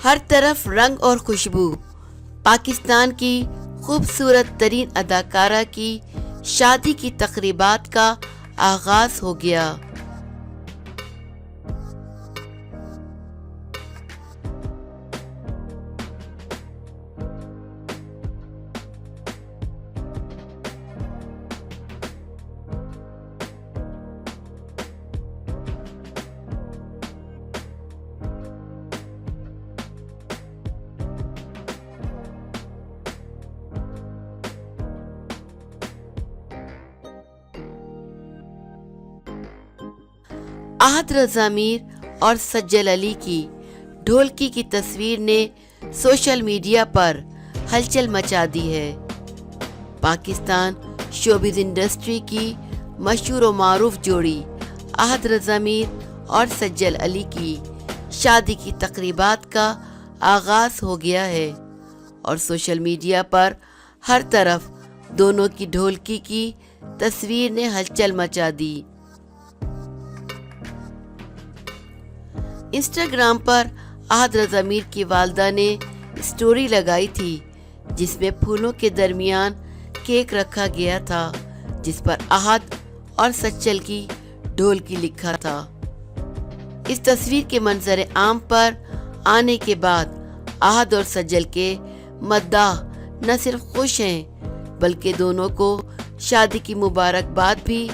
ہر طرف رنگ اور خوشبو. پاکستان کی خوبصورت ترین اداکارہ کی شادی کی تقریبات کا آغاز ہو گیا. احد رضا میر اور سجل علی کی ڈھولکی کی تصویر نے سوشل میڈیا پر ہلچل مچا دی ہے. پاکستان شوبز انڈسٹری کی مشہور و معروف جوڑی احد رضا میر اور سجل علی کی شادی کی تقریبات کا آغاز ہو گیا ہے اور سوشل میڈیا پر ہر طرف دونوں کی ڈھولکی کی تصویر نے ہلچل مچا دی. انسٹاگرام پر احد رضا میر کی والدہ نے اسٹوری لگائی تھی جس میں پھولوں کے درمیان کیک رکھا گیا تھا جس پر احد اور سجل کی ڈھولکی لکھا تھا. اس تصویر کے منظر عام پر آنے کے بعد احد اور سجل کے مداح نہ صرف خوش ہیں بلکہ دونوں کو شادی کی مبارکباد بھی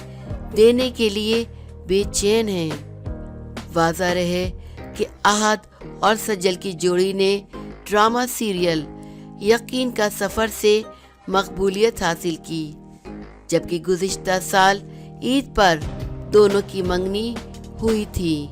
دینے کے لیے بے چین ہیں. واضح رہے کہ احد اور سجل کی جوڑی نے ڈرامہ سیریل یقین کا سفر سے مقبولیت حاصل کی جبکہ گزشتہ سال عید پر دونوں کی منگنی ہوئی تھی.